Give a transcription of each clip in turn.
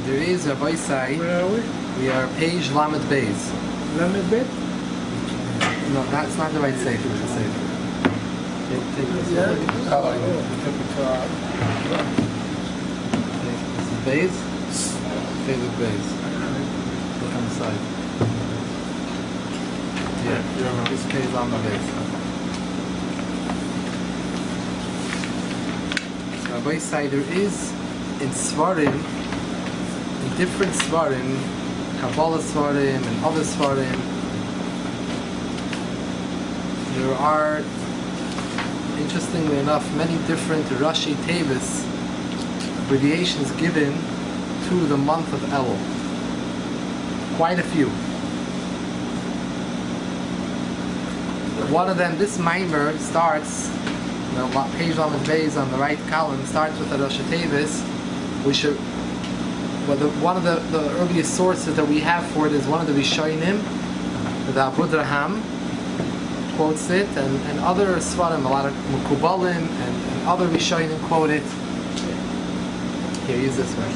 There is a Vaisai. Where are we? We are page Lamed Beis. Lamed Bet? No, that's not the right sefer. It's a sefer. Take this one. This is Beis. Favorite Beis. Look on the side. Yeah, this page Lamed Beis. So Vaisai, there is in Svarim, in different Svarim, Kabbalah Svarim and other Svarim, there are, interestingly enough, many different Rashi Tevis abbreviations given to the month of Elul. Quite a few. One of them, this Maimer starts, page Lamed Beis on the right column, starts with the Rashi Tevis, which are, one of the earliest sources that we have for it is one of the Rishonim, the Avodas Hashem quotes it, and other Svarim, a lot of Mekubalim and other Rishonim quote it. Here, use this one.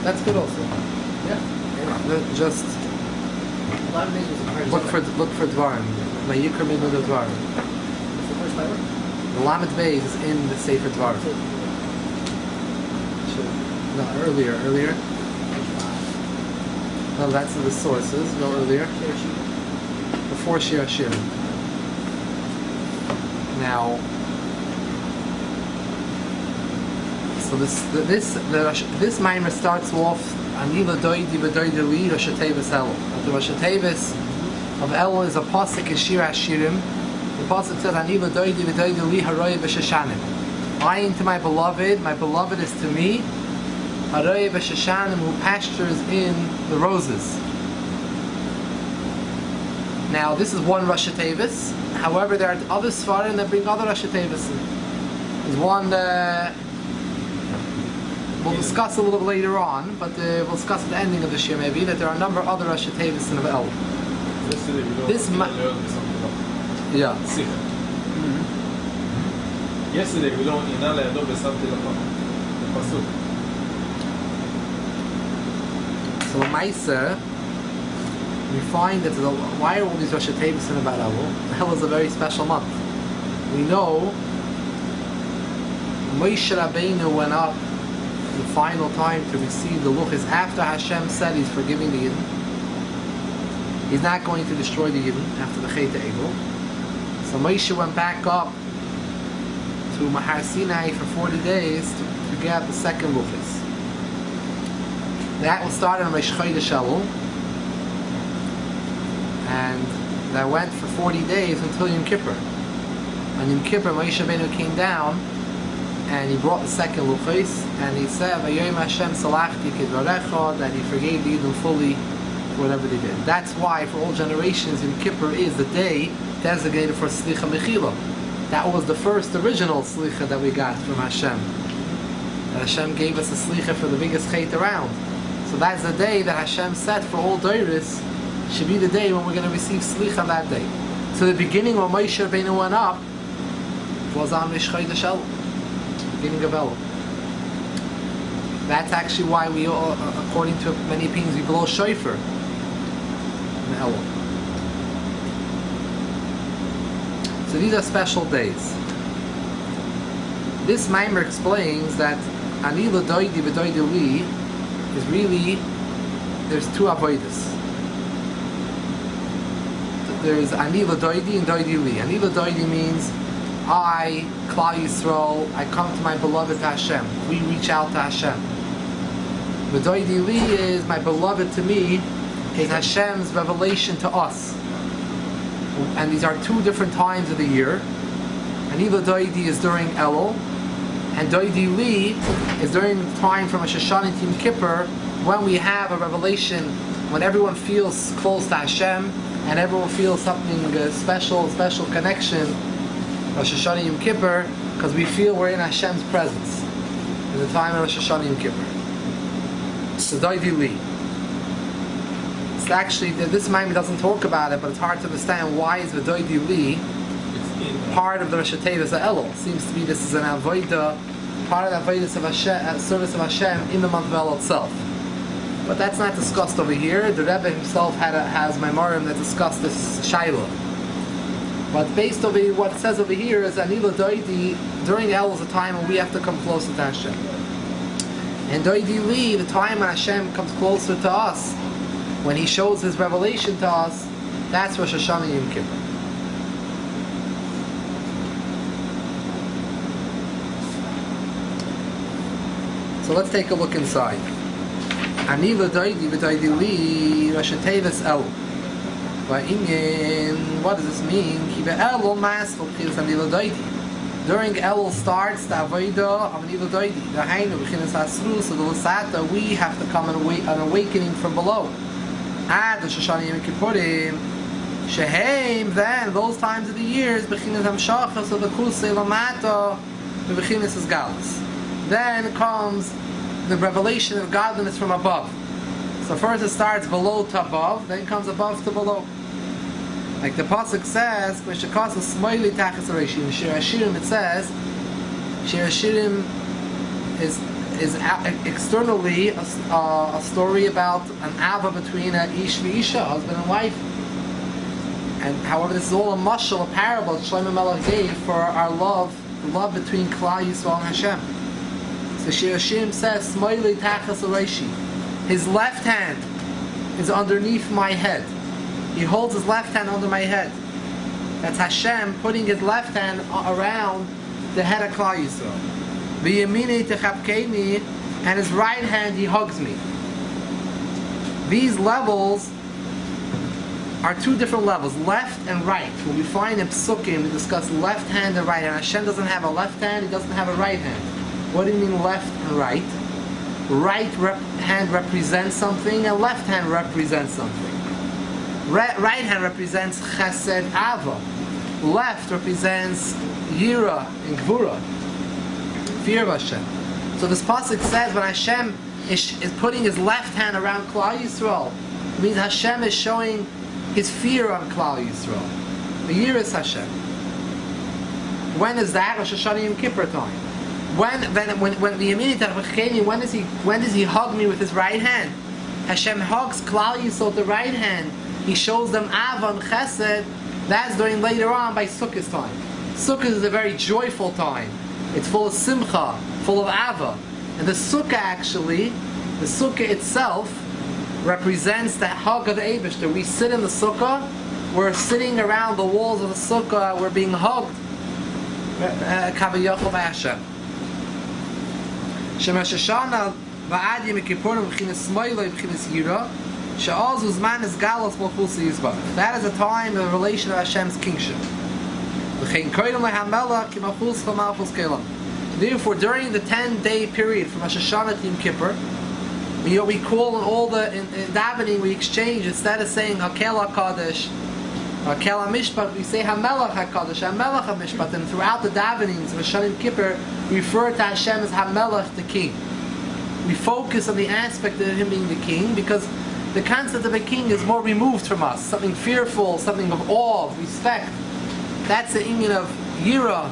That's good also. Yeah. Just look for Dvarim. Vayikra Minu Dvarim. The Lamed Beis is in the Sefer Dvarim. No, earlier. No, that's the sources. No, earlier. Before Shir Hashirim. Now, so this Maimer starts off Anila Doidi V'Doidi Li Rosh Hashanah Elul. The Rosh Hashanah of Elul is a pasuk in Shir Hashirim. The pasuk says Anila Doidi V'Doidi Li Haroy V'Shashanim. I am to my beloved is to me Haroy V'Shashanim, who pastures in the roses. Now, this is one Rosh Hashanah. However, there are other Svarim that bring other Rosh Hashanah. There's one we'll discuss a little bit later on, but we'll discuss at the ending of the Shir maybe, that there are a number of other Rosh Hashanah in Elul. Yeah. Yesterday we learned in Allah the pasuk. So Maisa, we find that why are all these Rosh Hashanah about Elul? Elul is a very special month. We know Moshe Rabbeinu went up the final time to receive the luchos after Hashem said He's forgiving the Yidden. He's not going to destroy the Yidden after the Chet Egel. So Moshe went back up to Mahar Sinai for 40 days to get the second luchos. That was started on Rosh Chodesh Elul, and that went for 40 days until Yom Kippur. On Yom Kippur, Moshe Rabbeinu came down and he brought the second luchos, and he said, "Vayom Hashem salachti kedvarecha," that he forgave the Yidden fully for whatever they did. That's why, for all generations, Yom Kippur is the day designated for Slicha Mechila. That was the first original Slicha that we got from Hashem. That Hashem gave us a Slicha for the biggest chet around. So that's the day that Hashem said for all Doiris should be the day when we're going to receive Slicha that day. So the beginning when Moshe Rabbeinu went up was on Rosh Chodesh Elul, beginning of Elul. That's actually why we, according to many opinions, we blow shofar in Elul. So these are special days. This Maimer explains that Ani L'Doidi V'Doidi Li is really, there's two avodas. There's Ani L'Doidi and Doidi Li. Ani L'Doidi means I, Klal Yisrael, I come to my beloved Hashem. We reach out to Hashem. V'Doidi Li is my beloved to me, is Hashem's revelation to us. And these are two different times of the year. Ani L'Doidi is during Elul, and Doidi Li is during the time from Rosh Hashanah to Yom Kippur, when we have a revelation, when everyone feels close to Hashem, and everyone feels something special connection, Rosh Hashanah Yom Kippur, because we feel we're in Hashem's presence in the time of Rosh Hashanah Yom Kippur. So Doidi Li. It's actually, this Maimon doesn't talk about it, but it's hard to understand why is the Doidi Li part of the Rosh Hashanah Elul. It seems to be this is an avodah part of the Avodas of Hashem, service of Hashem in the month of Elul itself. But that's not discussed over here. The Rebbe himself has memorim that discuss this Shaila. But based over what it says over here is Anila Doidi, during Elul is a time when we have to come closer to Hashem. And Doidi Li, the time when Hashem comes closer to us, when He shows His revelation to us, that's Rosh Hashanah Yom Kippur. So let's take a look inside. Ani v'doidi li Rosh Tevis Elul. What does this mean? Ki be'elul mas v'chinas ani v'doidi. During Elul starts the avodah of ani v'doidi. Dahainu v'chinas asru, so the l'sata, we have to come an awakening from below. Ad Rosh Hashanah Yom Kippurim, sheheim, then those times of the years b'chinas hamshachas of the kusei lamata v'chinas is galus. Then comes the revelation of godliness from above. So first it starts below to above, then comes above to below. Like the pasuk says, in Shir Hashirim it says, Shir Hashirim is externally a story about an ava between an ish v'isha, husband and wife. And however, this is all a mashal, a parable that Shlomo Melech gave for our love between Klal Yisrael and Hashem. So Shir Hashirim says, Smoili Tachas Areishi. His left hand is underneath my head. He holds his left hand under my head. That's Hashem putting his left hand around the head of Klal Yisrael. V'yamini techapkeini, and his right hand he hugs me. These levels are two different levels, left and right. When we find in Psukim, we discuss left hand and right hand. Hashem doesn't have a left hand, He doesn't have a right hand. What do you mean left and right? Right hand represents something, and left hand represents something. Right hand represents Chesed Ava. Left represents Yira and Gvura, fear of Hashem. So this pasuk says when Hashem is putting His left hand around Klal Yisrael, it means Hashem is showing His fear on Klal Yisrael. The Yiras Hashem. When is that? Rosh Hashanah Yom Kippur time. When the immediate when does he hug me with his right hand? Hashem hugs Klal Yisrael with the right hand. He shows them Ava and Chesed. That's during later on by Sukkot time. Sukkot is a very joyful time. It's full of simcha, full of Ava. And the Sukkah itself represents the hug of the Eibishter. We sit in the Sukkah, we're sitting around the walls of the Sukkah, we're being hugged. Kaviyachol by Hashem. Shemesh Hashanah va'ad Yom Kippurim v'chinas Smoilei v'chinas Yira she'oz uzman is galos malchus yizbarach. That is a time of the relation of Hashem's kingship. V'chein koydem le'hamelach ki malchus v'malchus kelam. Therefore, during the 10-day period from Rosh Hashanah to Yom Kippur, we call in all the in davening we exchange, instead of saying Hakel HaKadosh, Hakel HaMishpat, we say Hamelach HaKadosh, Hamelach HaMishpat, and throughout the davenings of Rosh Hashanah Yom Kippur, we refer to Hashem as Hamelach, the King. We focus on the aspect of Him being the King, because the concept of a king is more removed from us, something fearful, something of awe, of respect. That's the inyan of Yira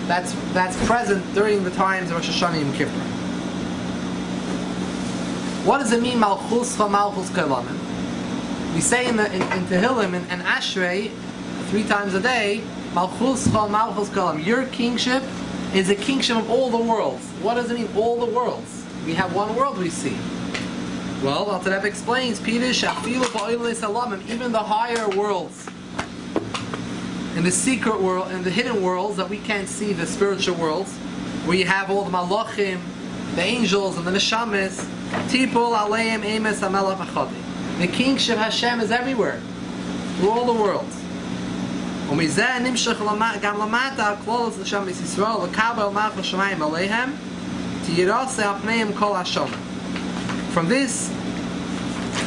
that's present during the times of Rosh Hashanah Yom Kippur. What does it mean, Malchus Malchus Kelamim? We say in Tehillim and Ashrei 3 times a day, Malchus Malchus Kelamim. Your kingship is a kingship of all the worlds. What does it mean, all the worlds? We have one world we see. Well, Alter Rebbe explains, Pirush Afilu Ba'olam Salamim, even the higher worlds, in the secret world, in the hidden worlds that we can't see, the spiritual worlds, where you have all the malachim, the angels and the neshamas, tipul aleim emes hamelach achadi. The kingship of Hashem is everywhere, through all the worlds. Umizeh nimshach gam lamata klolos l'sham Yisrael l'kabel malchus shamayim aleihem tiyirase apneim kol hasham. From this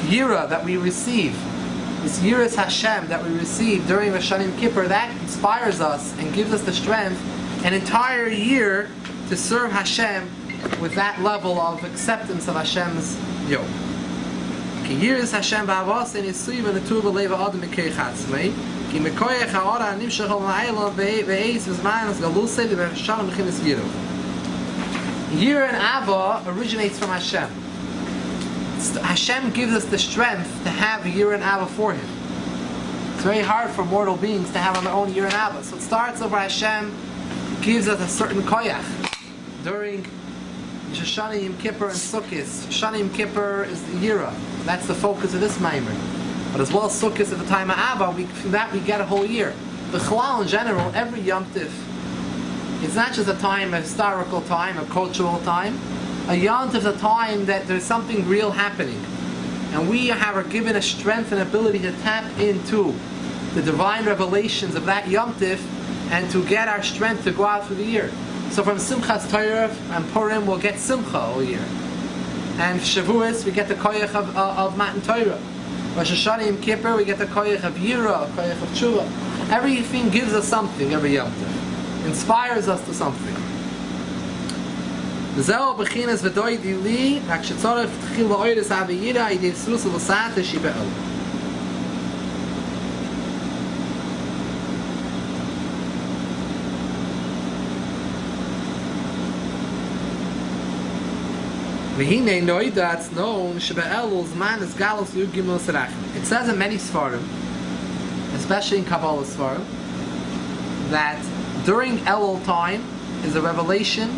yira that we receive, this Yiras Hashem that we receive during Rosh Hashanah Yom Kippur, that inspires us and gives us the strength an entire year to serve Hashem with that level of acceptance of Hashem's yoke. Ki Yiras Hashem ba'avos en yisuy v'netur v'leva adam b'kei chatzmei ki mekoyech ha'ora nimshach al ma'aylam ve'eis v'zman as galusei v'v'shalom b'chinas yiru. Yira and Ava originates from Hashem. Hashem gives us the strength to have Yira and Ava for Him. It's very hard for mortal beings to have on their own Yira and Ava. So it starts over Hashem gives us a certain koyach. During Shoshana Yom Kippur and Sukkot, Shoshana Yom Kippur is the Yira. That's the focus of this Maimer. But as well as Sukkot at the time of Ava, from that we get a whole year. The Chalal in general, every Yom Tif, it's not just a time, a historical time, a cultural time. A Yom Tif is a time that there's something real happening. And we are given a strength and ability to tap into the divine revelations of that Yom Tif and to get our strength to go out through the year. So from Simchas Torah and Purim we'll get Simcha all year. And Shavuos we get the Koyach of Matan Torah. Rosh Hashanah Yom Kippur we get the Koyach of Yira, Koyach of Tshuva. Everything gives us something every Yom Tif. Inspires us to something. Zeo bechinas v'doidi li, rak shetzoref tchil la'oiris ha'v'yira, idei s'rusa l'sa'at shibe el. V'hinei noida, it's known, shibe elul, zman is galus yud gimel serachim. It says in many Sfarim, especially in Kabbalah Sfarim, that during Elul time is a revelation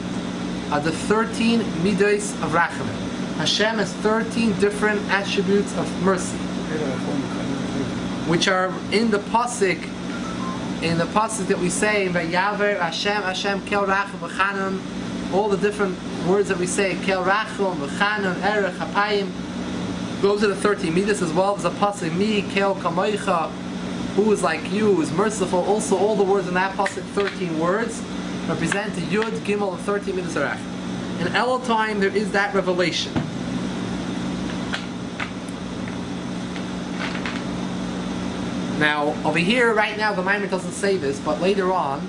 of the 13 midos of Rachamim. Hashem has 13 different attributes of mercy, which are in the pasuk that we say, Vayaver Hashem, Hashem Kel Racham V'Chanan, all the different words that we say, Kel Racham V'Chanan, Erech Hapayim. Those are the 13 midos, as well as a pasuk Mi Kel Kamoicha, who is like you, who is merciful. Also, all the words in that pasuk, 13 words, represent the Yud, Gimel, and 13 midos of Racham. In Elul time, there is that revelation. Now, over here, right now, the Maimer doesn't say this, but later on,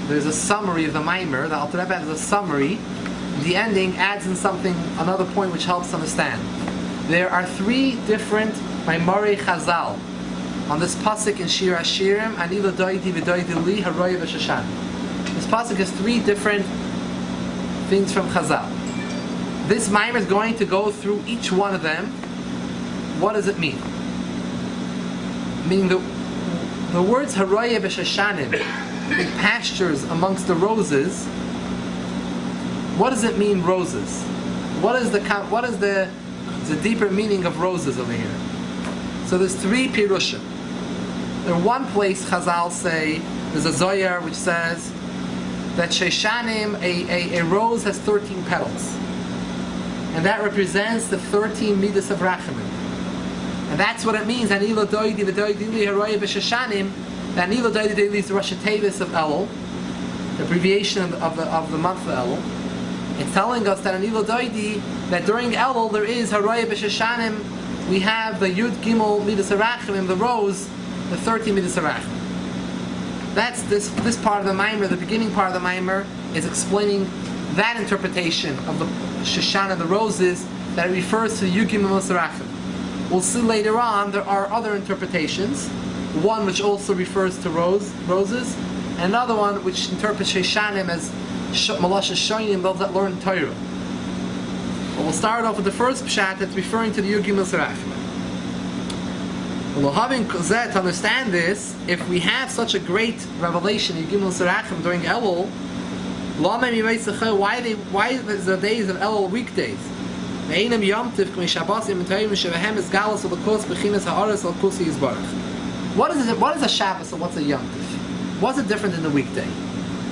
there's a summary of the Maimer. The Alter Rebbe has a summary. The ending adds in something, another point which helps understand. There are 3 different Maimorei Chazal on this pasuk in Shir Hashirim, Anila Doidi V'Doidi Li Haroya V'Shashan. This pasuk has 3 different things from Chazal. This Maimer is going to go through each one of them. What does it mean? Meaning the words Haroya V'Shashanim, the pastures amongst the roses. What does it mean, roses? What is the deeper meaning of roses over here? So there's 3 pirushim. In one place, Chazal say, there's a Zohar which says that Sheshanim, a rose has 13 petals. And that represents the 13 midas of Rachamim. And that's what it means. Anila doidi v'doidi li haroya v'sheshanim. The Anila doidi is the Rosh Hashanah of Elul, the abbreviation of the month of Elul. It's telling us that Anila doidi, that during Elul there is haroya v'sheshanim. We have the Yud Gimel midas of Rachamim, the rose, the 13 midas of Rachamim. That's this part of the Maimer. The beginning part of the Maimer is explaining that interpretation of the Shoshana, the roses, that it refers to the Yud Gimel midas of Rachamim. We'll see later on there are other interpretations. One which also refers to roses, and another one which interprets Sheshanim as Malash Shonim, those that learn Torah. But we'll start off with the first pshat that's referring to the Yud Gimel Serachim. To understand this, if we have such a great revelation in Yud Gimel Serachim during Elul, why is the days of Elul weekdays? What is a Shabbos and what's a Yom Tif? What's it different than the weekday?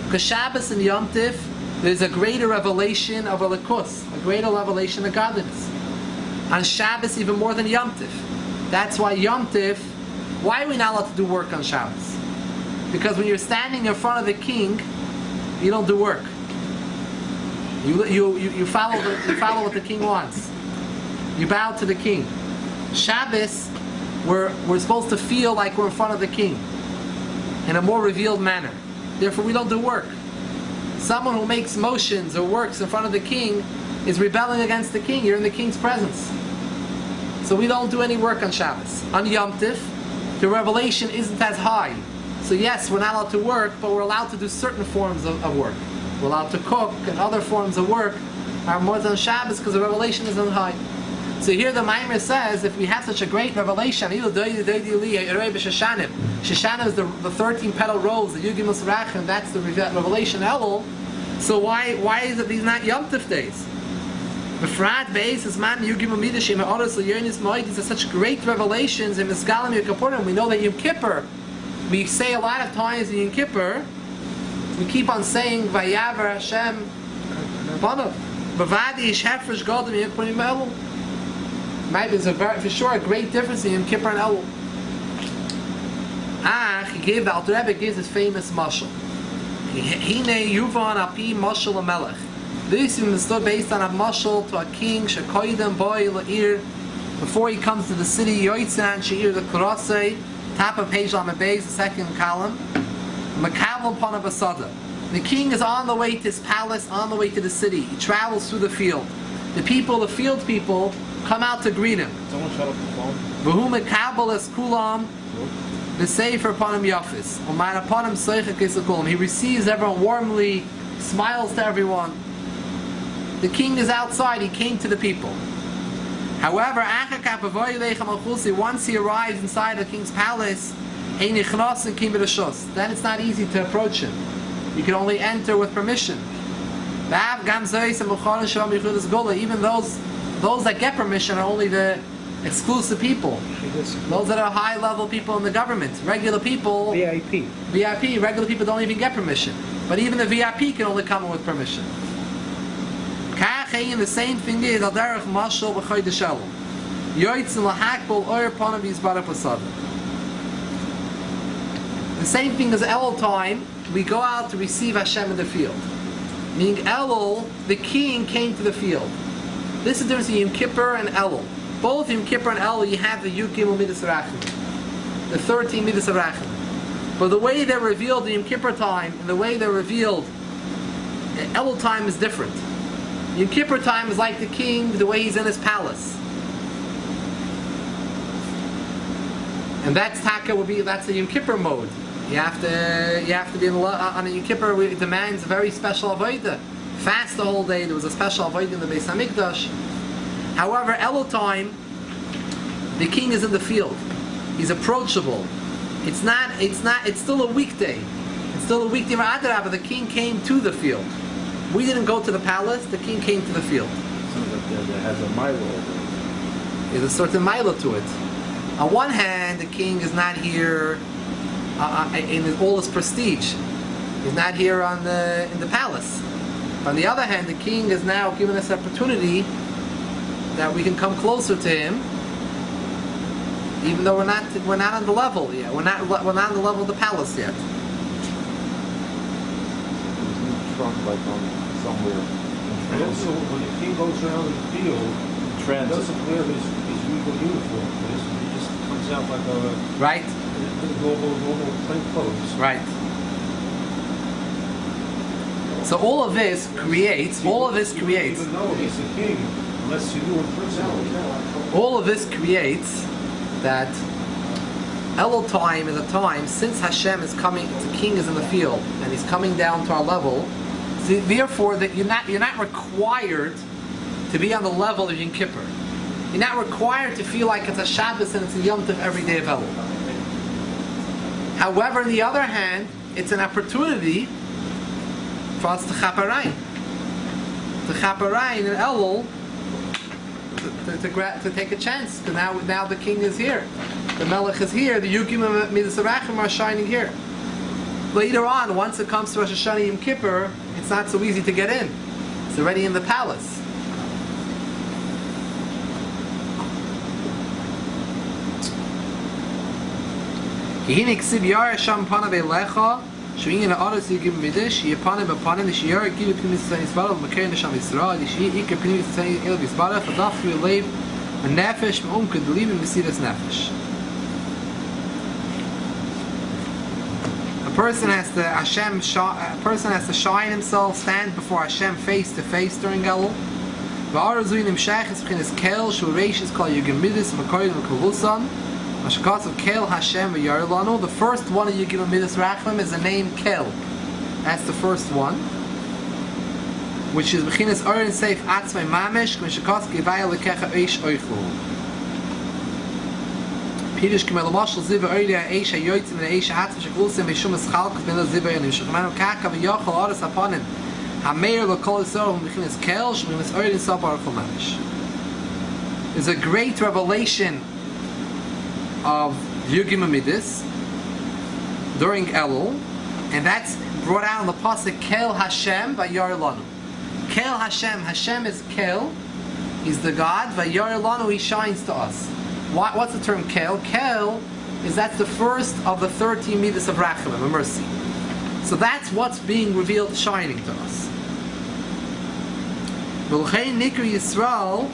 Because Shabbos and Yom Tif, there's a greater revelation of a Likus, a greater revelation of godliness. On Shabbos, even more than Yom Tif. That's why Yom Tif, why are we not allowed to do work on Shabbos? Because when you're standing in front of the king, you don't do work. You follow what the king wants. You bow to the king. Shabbos, we're supposed to feel like we're in front of the king in a more revealed manner. Therefore, we don't do work. Someone who makes motions or works in front of the king is rebelling against the king. You're in the king's presence. So we don't do any work on Shabbos. On Yom Tif, the revelation isn't as high. So yes, we're not allowed to work, but we're allowed to do certain forms of work. We're allowed to cook and other forms of work are more than Shabbos because the revelation is on high. So here the Maimer says, if we have such a great revelation, Shoshanim is the 13 petal rose, the Yugim Rachim, that's the revelation Elul. So why is it these not Yom Tov days? Befrat Beis is man Yugim Midashim Oros Yonis Moed. These are such great revelations in Misgalim Yom. We know that Yom Kippur, we say a lot of times in Yom Kippur, we keep on saying Vayavar Hashem Banav. Bavadi Shefresh Godim Yom Kippur Elul. Maybe there's for sure a great difference in Yom Kippur and Elul. He gave the Alter Rebbe gives his famous mashal. Hine Yuvan Api Mashal Amelech. This is understood based on a mashal to a king shekoidem boy la'ir before he comes to the city Yoitzan she'ir the Kurasei, top of page Lamabez, the second column. Makavel Panav Asada. The king is on the way to his palace, on the way to the city. He travels through the field. The field people, come out to greet him. Someone shut up the phone. V'hu mekabel es kulam v'sefer panim yafis. U'mar panim seichek esekulam. He receives everyone warmly, smiles to everyone. The king is outside. He came to the people. However, once he arrives inside the king's palace, then it's not easy to approach him. You can only enter with permission. Even those that get permission are only the exclusive people. Those that are high-level people in the government. Regular people, VIP, regular people don't even get permission. But even the VIP can only come in with permission. The same thing is the same thing as Elul time, we go out to receive Hashem in the field. Meaning Elul, the king came to the field. This is the difference between Yom Kippur and Elul. Both Yom Kippur and Elul, you have the Yugim Midas Rachim, the 13 Midas Rachim. But the way they're revealed in Yom Kippur time and the way they're revealed in Elul time is different. Yom Kippur time is like the king, the way he's in his palace. And that's the Yom Kippur mode. You have to be on a Yom Kippur. It demands a very special avodah. Fast the whole day. There was a special avodah in the Beis Hamikdash. However, Elul time, the king is in the field. He's approachable. It's still a weekday. It's still a weekday. But the king came to the field. We didn't go to the palace. The king came to the field. Sounds like there has a milo. There's a certain milo to it. On one hand, the king is not here in all his prestige. He's not here in the palace. On the other hand, the king is now given us opportunity that we can come closer to him, even though we're not on the level yet. We're not on the level of the palace yet. Trunk like on somewhere. And also, when the king goes around in the field, he doesn't wear his regal uniform. He just comes out like a right. Normal plain clothes. Right. So all of this creates. You don't even know he's a king unless you do it personally. All of this creates that Elul time is a time since Hashem is coming. The king is in the field and he's coming down to our level. So therefore, that you're not required to be on the level of Yom Kippur. You're not required to feel like it's a Shabbos and it's a Yom Tov every day of Elul. However, on the other hand, it's an opportunity for us to chaparayin. To chaparayin in Elul, to take a chance. Because now the king is here. The Melech is here. The Yugim and Midas Rachim are shining here. Later on, once it comes to Rosh Hashanah Yom Kippur, it's not so easy to get in. It's already in the palace. Kihine ksiv yar sham pana belecha shving in aros yigim midish yepana bepana nishiyar give pim mitzvah nisbara v'makein nesham Yisrael yishi ikar pim mitzvah el v'isbara v'daf v'leiv v'nefesh v'umked v'liv v'mesiras nefesh. A person has to shine himself, stand before Hashem face to face during Elul. V'arazuin imshach is kel shu reishis kol yigim midis v'makoyin v'kavusan. Kel Hashem v'yarlanu. The first one of Yigim Midas Rachim is the name Kel. That's the first one. which is Bechinas Oren Seif Atzmei Mamesh, K'mishakos Gevaya Lekecha Eish Oichlu. Pirush K'mel Moshel Ziva Oilia Eish HaYoytzim and Eish HaAtzmei Sheklusim Veshum Eschalkos B'nil Ziva Yonim Shechmanu Kaka V'yochel Oris Aponim HaMeir L'Kol Yisrael Bechinas Kel Sh'Bechinas Oren Seif Aruchel Mamesh. There's a great revelation of Yugim Amidis during Elul, and that's brought out in the pasuk Kel Hashem Vayar Lanu. Kel Hashem, Hashem is Kel, he's the God. Vayar Lanu, he shines to us. What's the term Kel? Kel is that's the first of the 13 midas of Rachamim, of mercy. So that's what's being revealed, shining to us. V'lchein Nikri Yisrael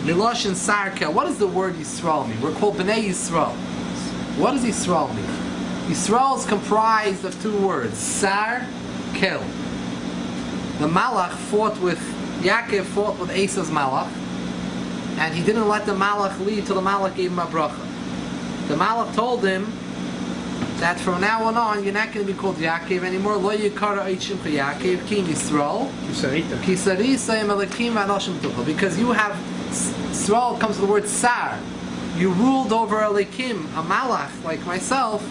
Miloshin Sar Kel. What does the word Yisrael mean? We're called Bnei Yisrael. What does Yisrael mean? Yisrael is comprised of two words, Sar, Kel. The Malach Yaakov fought with Esau's Malach, and he didn't let the Malach lead till the Malach gave him a bracha. The Malach told him that from now on, you're not going to be called Yaakov anymore. Lo yikara Eichim Yaakov, Kim Yisrael, Kisarisa Emelekim Anoshim Tuchel. Because you have, Yisrael comes to the word Sar. You ruled over Elikim, a Malach like myself,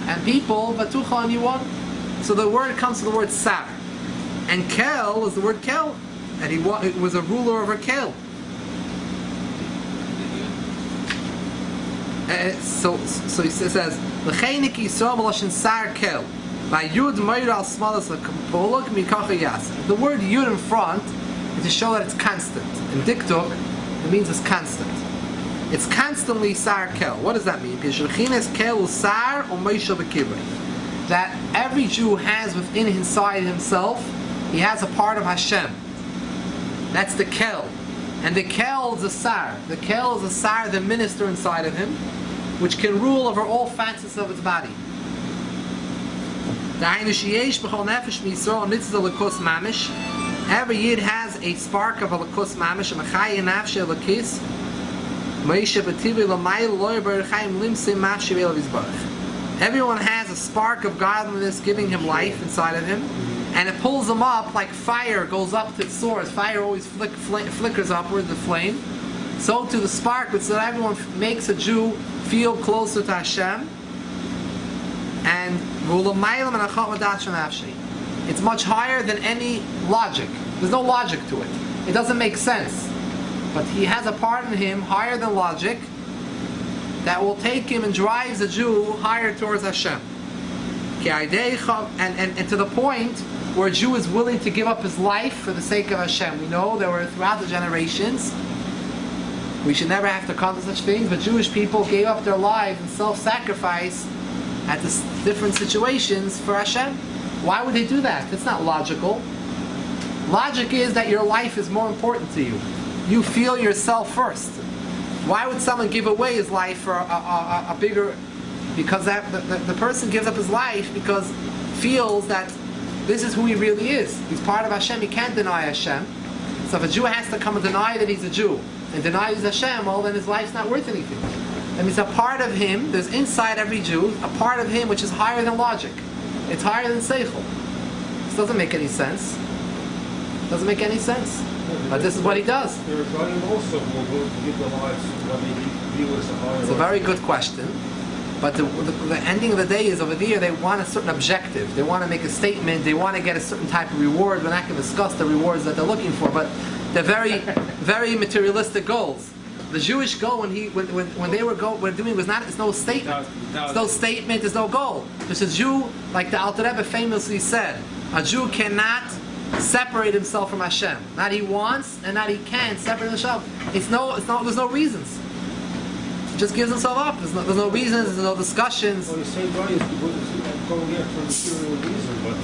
and people, Batucha, and you won. So the word comes to the word Sar. And Kel is the word Kel. And he was a ruler over Kel. So he says, L'cheinik Yisrael B'loshin Sar Kel. By Yud Meir al Smalas L'Kapolok Mikacha Yasa. The word Yud in front is to show that it's constant. In Diktuk, it means it's constant. It's constantly Sar Kel. What does that mean? That every Jew has within inside himself, he has a part of Hashem. That's the Kel. And the Kel is a Sar. The Kel is a Sar, the minister inside of him, which can rule over all facets of its body. Every Yid has a spark of a Lakus Mamish, a Mechai Nafshe Lakis. Everyone has a spark of godliness giving him life inside of him, and it pulls him up like fire goes up to its source. Fire always flickers upward, the flame. So to the spark, which that everyone makes a Jew feel closer to Hashem. And it's much higher than any logic. There's no logic to it. It doesn't make sense. But he has a part in him higher than logic that will take him and drives a Jew higher towards Hashem. And to the point where a Jew is willing to give up his life for the sake of Hashem. We know there were throughout the generations, we should never have to come to such things, but Jewish people gave up their lives and self-sacrifice at different situations for Hashem. Why would they do that? It's not logical. Logic is that your life is more important to you. You feel yourself first. Why would someone give away his life for a bigger... Because the person gives up his life because feels that this is who he really is. He's part of Hashem. He can't deny Hashem. So if a Jew has to come and deny that he's a Jew and deny he's Hashem, well, then his life's not worth anything. That means a part of him, there's inside every Jew, a part of him which is higher than logic. It's higher than Seichel. This doesn't make any sense. It doesn't make any sense. But this is what he does. It's a very good question. But the ending of the day is over there, they want a certain objective. They want to make a statement. They want to get a certain type of reward. We're not going to discuss the rewards that they're looking for, but they're very, very materialistic goals. The Jewish goal when they were doing was not. It's no statement. It's no statement. There's no goal. There's a Jew, like the Alter Rebbe famously said, a Jew cannot separate himself from Hashem. Not he wants and not he can separate himself. There's no reasons. He just gives himself up. There's no reasons. There's no discussions. Well, the same guy is going there for a material reason, but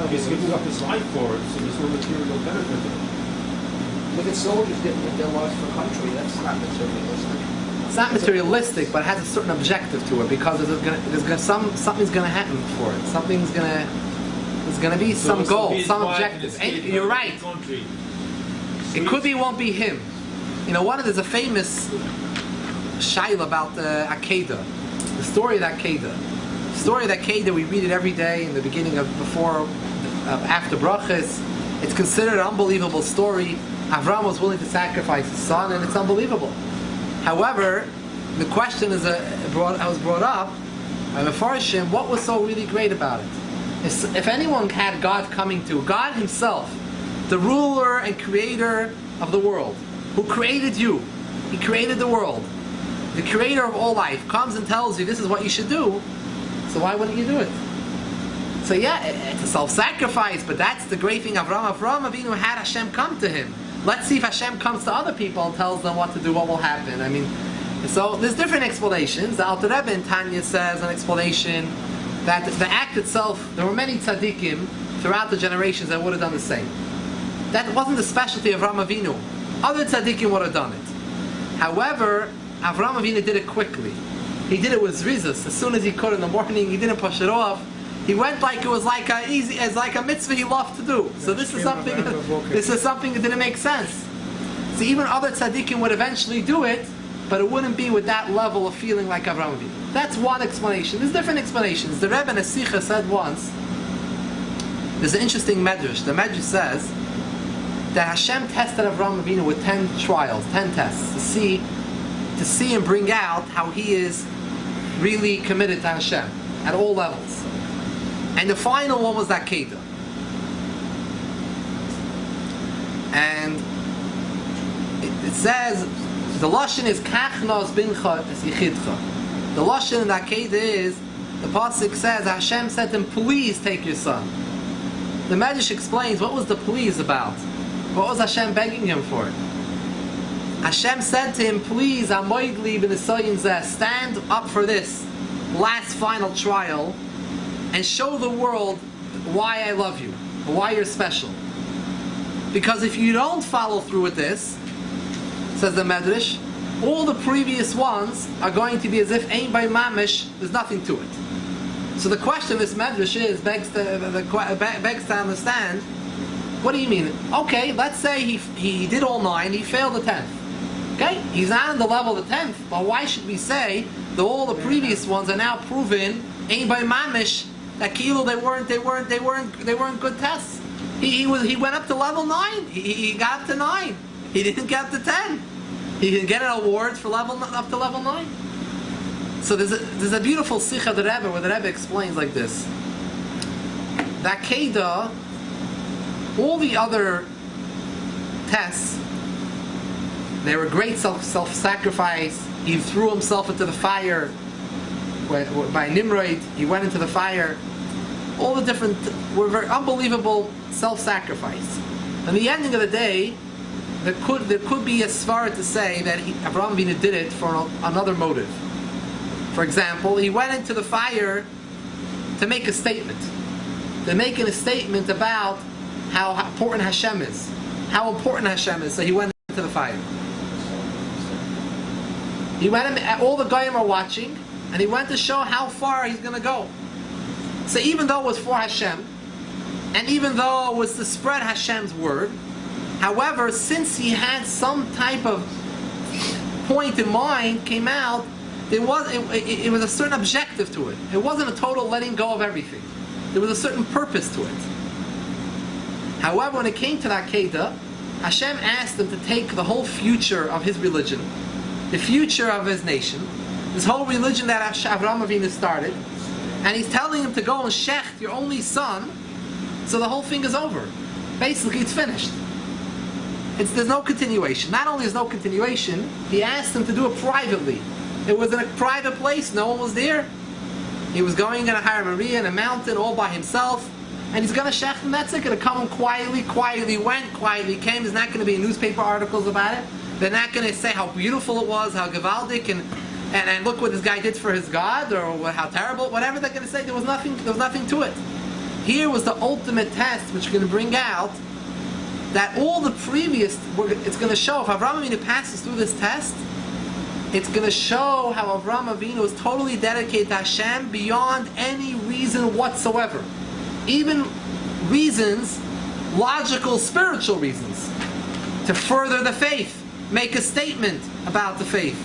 he's giving up his life for it, so there's no material benefit to him. Look at soldiers getting their lives for country. That's not materialistic. It's not materialistic, but it has a certain objective to it because something's going to happen for it. There's going to be some goal, some objective. And you're right. It could be, won't be him. There's a famous shaila about the Akedah, the story of the Akedah. The story of the Akedah, we read it every day in the beginning after brachas. It's considered an unbelievable story. Avram was willing to sacrifice his son, and it's unbelievable. However, the question was brought up by Mefarshim, what was so really great about it? If anyone had God coming to, God himself, the ruler and creator of the world, who created you, he created the world, the creator of all life, comes and tells you this is what you should do, so why wouldn't you do it? So yeah, it's a self-sacrifice, but that's the great thing. Avram Avinu had Hashem come to him. Let's see if Hashem comes to other people and tells them what to do, what will happen. I mean, so there's different explanations. The Alter Rebbe in Tanya says an explanation that the act itself, there were many tzaddikim throughout the generations that would have done the same. That wasn't the specialty of Avram Avinu. Other tzaddikim would have done it. However, Avram Avinu did it quickly. He did it with zrizas. As soon as he could in the morning, he didn't push it off. He went like it was like a mitzvah he loved to do. So this is something that didn't make sense. So even other tzaddikim would eventually do it, but it wouldn't be with that level of feeling like Avram Avinu. That's one explanation. There's different explanations. The Rebbe in a Sikha said once, there's an interesting medrash. The medrash says that Hashem tested Avram Avinu with 10 trials, 10 tests, to see and bring out how he is really committed to Hashem at all levels. And the final one was that Kedah. And it says, the Lashon is Kachnos bincha es yichidcha. The Lashon in that Kedah is, the Pasuk says, Hashem said to him, please take your son. The Medrash explains, what was the please about? What was Hashem begging him for? Hashem said to him, please, stand up for this last final trial and show the world why I love you, why you're special. Because if you don't follow through with this, says the Medrash, all the previous ones are going to be as if ain't by mamish, there's nothing to it. So the question this Medrash is, begs to understand, what do you mean? Okay, let's say he did all 9, he failed the 10th. Okay, he's not on the level of the 10th, but why should we say that all the previous ones are now proven ain't by mamish, that kilo they weren't good tests. He went up to level 9. He got up to 9. He didn't get up to 10. He didn't get an award for up to level 9. So there's a beautiful Sikha of the Rebbe where the Rebbe explains like this. That Kedah, all the other tests, they were great self-sacrifice. He threw himself into the fire. By Nimrod, he went into the fire. All the different were very unbelievable self-sacrifice. And the ending of the day, there could be a svara to say that Avraham Avinu did it for another motive. For example, he went into the fire to make a statement. They're making a statement about how important Hashem is. How important Hashem is. So he went into the fire. He went in, all the Goyim are watching, and he went to show how far he's going to go. So even though it was for Hashem, and even though it was to spread Hashem's word, however, since he had some type of point in mind, came out, it was a certain objective to it. It wasn't a total letting go of everything. There was a certain purpose to it. However, when it came to that Kedah, Hashem asked him to take the whole future of his religion, the future of his nation, this whole religion that Avraham Avinu started, and he's telling him to go and shecht your only son, so the whole thing is over. Basically, it's finished. There's no continuation. Not only is no continuation, he asked him to do it privately. It was in a private place, no one was there. He was going in a Har Maria in a mountain all by himself, and he's going to shecht him, that's it. Going to come quietly went, quietly came. There's not going to be newspaper articles about it. They're not going to say how beautiful it was, how gewaldic, and look what this guy did for his God, or how terrible, whatever they're going to say. There was nothing to it. Here was the ultimate test, which is going to bring out that all the previous, it's going to show, if Avraham Avinu passes through this test, it's going to show how Avraham Avinu is totally dedicated to Hashem beyond any reason whatsoever. Even reasons, logical, spiritual reasons, to further the faith, make a statement about the faith,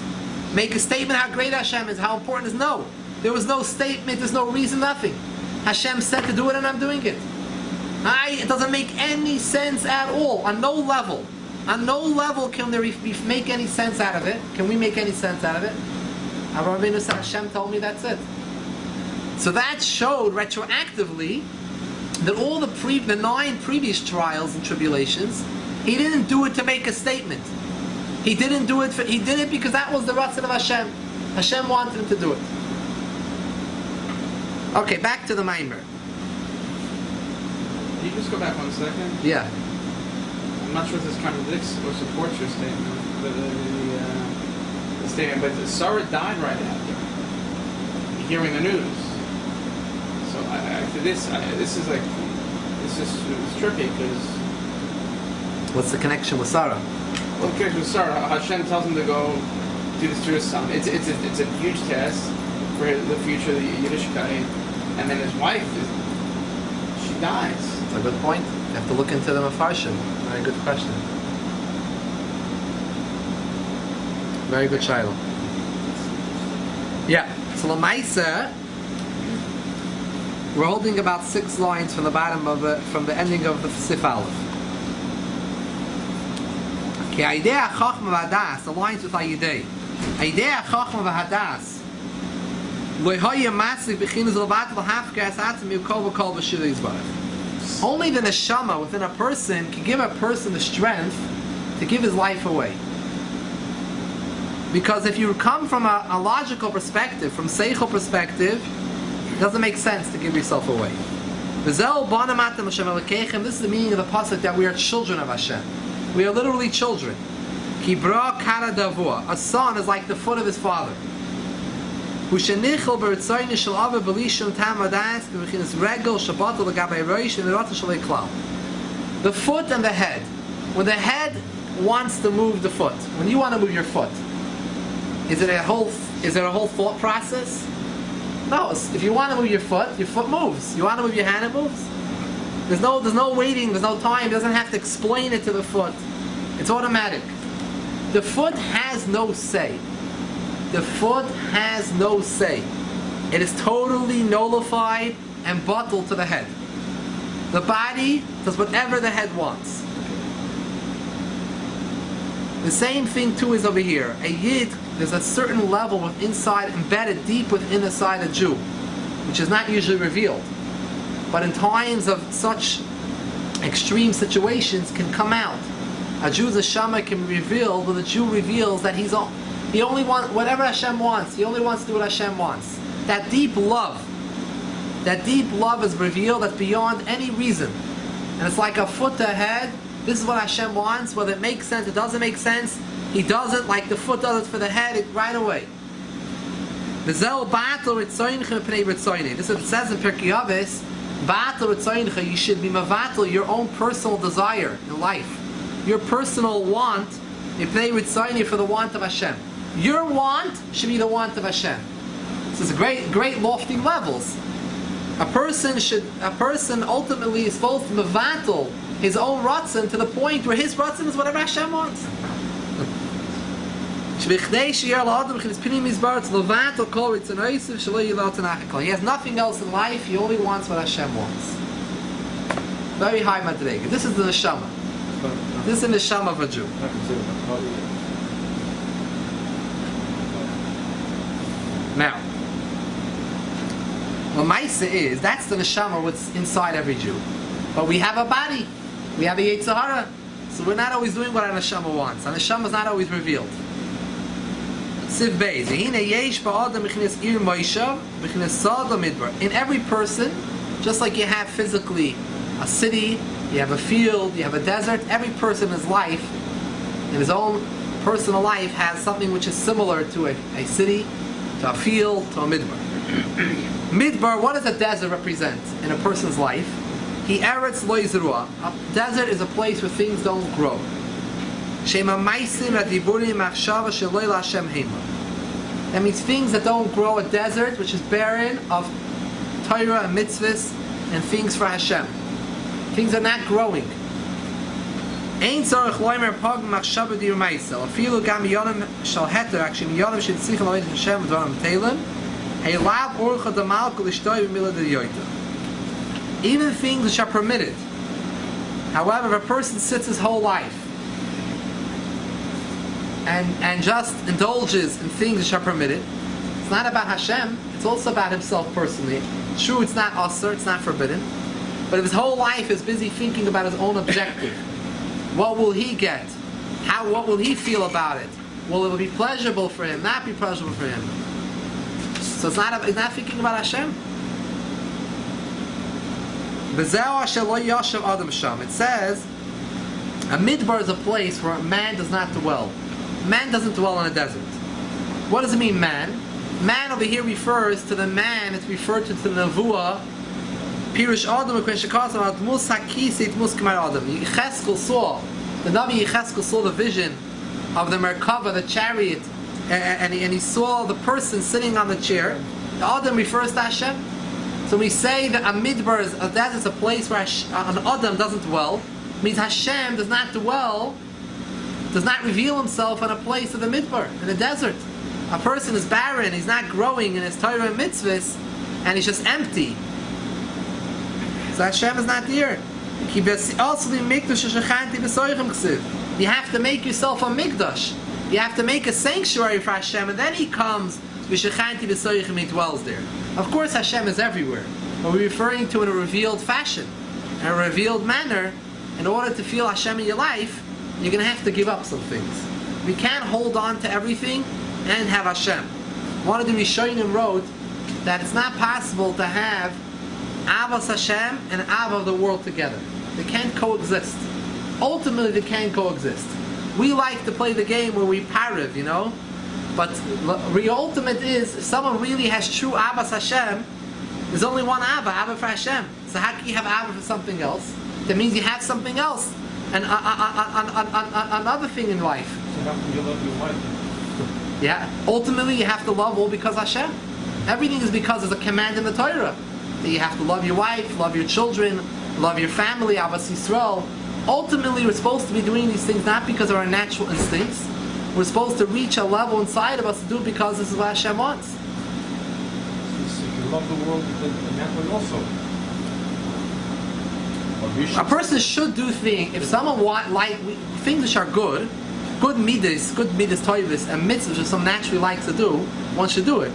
make a statement how great Hashem is, how important it is. No, there was no statement, there's no reason, nothing. Hashem said to do it and I'm doing it. It doesn't make any sense at all, on no level. On no level can there make any sense out of it. Can we make any sense out of it? Avraham Avinu said, Hashem told me, that's it. So that showed retroactively that all the 9 previous trials and tribulations, he didn't do it to make a statement. He didn't do it he did it because that was the ratzon of Hashem. Hashem wanted him to do it. Okay, back to the Maimer. Can you just go back 1 second? Yeah. I'm not sure if this contradicts or supports your statement, but the statement. But Sarah died right after hearing the news. So after this, it's tricky because. What's the connection with Sarah? Well, the connection with Sarah, Hashem tells him to go do this to his son. It's a huge test for the future of the Yiddishkeit, and then his wife, she dies. That's a good point. You have to look into the Mefarshim. Very good question. Very good Shiloh. Yeah. So Lamaisa, we're holding about 6 lines from the bottom of from the ending of the Sif Aleph. Okay, Aidei HaChachma V'Hadas, the lines with Aidei. Aidei HaChachma V'Hadas. Lo Hoya Matzlik B'Chinuz L'Vat L'Hafka Asatzim Yukol V'Kol V'Shivah Yizbarach. Only the neshama within a person can give a person the strength to give his life away. Because if you come from a logical perspective, from seichel perspective, it doesn't make sense to give yourself away. This is the meaning of the pasuk that we are children of Hashem. We are literally children. Kibra kara davua. A son is like the foot of his father. The foot and the head. When the head wants to move the foot, when you want to move your foot, is there a whole thought process? No. If you want to move your foot moves. You want to move your hand, it moves. There's no waiting. There's no time. It doesn't have to explain it to the foot. It's automatic. The foot has no say. The foot has no say. It is totally nullified and bottled to the head. The body does whatever the head wants. The same thing too is over here. A Yid, there's a certain level of inside, embedded deep within inside a Jew, which is not usually revealed. But in times of such extreme situations can come out. A Jew's neshama can be revealed when the Jew reveals that he only wants whatever Hashem wants. He only wants to do what Hashem wants. That deep love is revealed that's beyond any reason. And it's like a foot to head. This is what Hashem wants. Whether it makes sense, it doesn't make sense. He does it like the foot does it for the head right away. This is what it says in Pirkei Avos. You should be mavatal your own personal desire in life. Your personal want, for the want of Hashem. Your want should be the want of Hashem. This is great lofty levels. A person ultimately is supposed to mevatel his own ratzon to the point where his ratzon is whatever Hashem wants. He has nothing else in life. He only wants what Hashem wants. Very high madrega. This is the neshama. This is the neshama of a Jew. Now, what Maisa is, that's the neshama what's inside every Jew. But we have a body. We have a Yetzer Hara. So we're not always doing what our neshama wants. Our neshama is not always revealed. Siv Beis. In every person, just like you have physically a city, you have a field, you have a desert, every person in his life, in his own personal life, has something which is similar to a city, to a field, to a midbar. Midbar, what does a desert represent in a person's life? He eretz lo yizruah. A desert is a place where things don't grow. That means things that don't grow. A desert which is barren of Torah and mitzvahs and things for Hashem. Things are not growing. Ein tzarich loimer pag machshava dirmaisa. Afilu gam yonim shal heter actually yonim shel tzich loid Hashem dvarim teilim. Heilav orcha damalkul ishtoy b'mila d'yoyta. Even things which are permitted. However, if a person sits his whole life and just indulges in things which are permitted, it's not about Hashem, it's also about himself personally. True, it's not asur, it's not forbidden, but if his whole life is busy thinking about his own objective, what will he get? What will he feel about it? Will it be pleasurable for him? Not be pleasurable for him? So he's not thinking about Hashem. It says, a midbar is a place where man does not dwell. Man doesn't dwell in a desert. What does it mean, man? Man over here refers to the man, it's referred to the Nevuah. Pirush Adam, Yecheskel saw, the Navi Yecheskel saw the vision of the Merkava, the chariot, and he saw the person sitting on the chair. The Adam refers to Hashem. So we say that a midbar, a desert, is a place where an Adam doesn't dwell. It means Hashem does not dwell, does not reveal himself in a place of the midbar, in a desert. A person is barren, he's not growing in his Torah and mitzvahs, and he's just empty. So Hashem is not there. You have to make yourself a mikdash. You have to make a sanctuary for Hashem, and then He comes. He dwells there. Of course, Hashem is everywhere, but we're referring to in a revealed fashion, in a revealed manner. In order to feel Hashem in your life, you're going to have to give up some things. We can't hold on to everything and have Hashem. One of the Rishonim wrote that it's not possible to have Avodas Hashem and Ava of the world together. They can't coexist. Ultimately, they can't coexist. We like to play the game where we pariv, but the ultimate is, if someone really has true Avodas Hashem, there's only one Ava for Hashem. So how can you have Ava for something else? That means you have something else, and another thing in life. So how can you love your wife? Yeah, ultimately you have to love all because Hashem. Everything is because there's a command in the Torah that you have to love your wife, love your children, love your family, Avas Yisrael. Ultimately, we're supposed to be doing these things not because of our natural instincts. We're supposed to reach a level inside of us to do it because this is what Hashem wants. So you love the world in that way also. A person should do things. If someone things which are good midas, toivus, and mitzvahs which someone naturally likes to do, one should do it.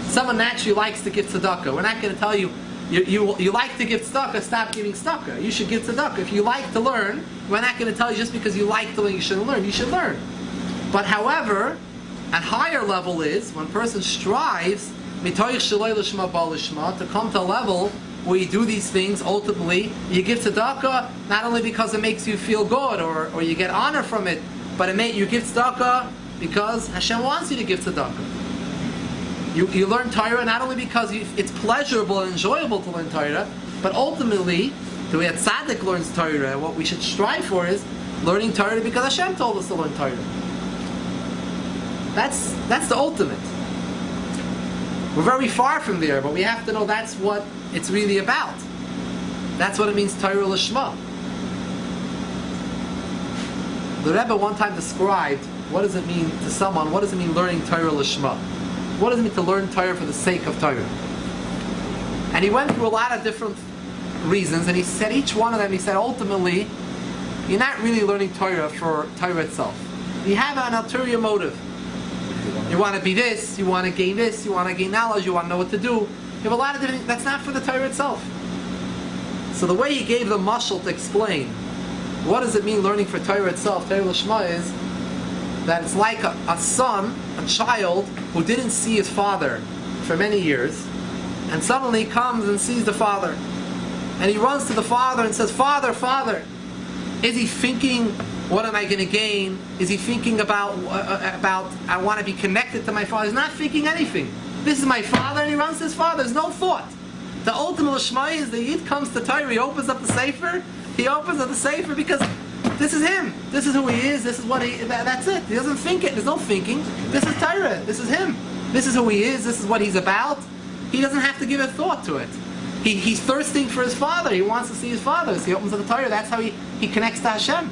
Someone naturally likes to give tzedakah. We're not going to tell you, you like to give tzedakah, stop giving tzedakah. You should give tzedakah. If you like to learn, we're not going to tell you just because you like to learn, you shouldn't learn. You should learn. But however, a higher level is when a person strives to come to a level where you do these things. Ultimately, you give tzedakah not only because it makes you feel good or you get honor from it, but you give tzedakah because Hashem wants you to give tzedakah. You learn Torah not only because it's pleasurable and enjoyable to learn Torah, but ultimately, the way a tzaddik learns Torah, what we should strive for is learning Torah because Hashem told us to learn Torah. That's the ultimate. We're very far from there, but we have to know that's what it's really about. That's what it means, Torah Lishma. The Rebbe one time described what does it mean to someone, what does it mean learning Torah Lishma? What does it mean to learn Torah for the sake of Torah? And he went through a lot of different reasons, and he said each one of them, he said ultimately, you're not really learning Torah for Torah itself. You have an ulterior motive. You want to be this, you want to gain this, you want to gain knowledge, you want to know what to do. You have a lot of different things. That's not for the Torah itself. So the way he gave the mashal to explain what does it mean learning for Torah itself, Torah Lishma, is that it's like a son, a child who didn't see his father for many years, and suddenly comes and sees the father. And he runs to the father and says, Father, Father. Is he thinking, what am I going to gain? Is he thinking about I want to be connected to my father? He's not thinking anything. This is my father, and he runs to his father. There's no thought. The ultimate Lishma is the Yid comes to Torah, he opens up the Sefer, because this is him. This is who he is. This is what that's it. He doesn't think it. There's no thinking. This is Torah. This is him. This is who he is. This is what he's about. He doesn't have to give a thought to it. He's thirsting for his father. He wants to see his father. So he opens up the Torah. That's how he connects to Hashem.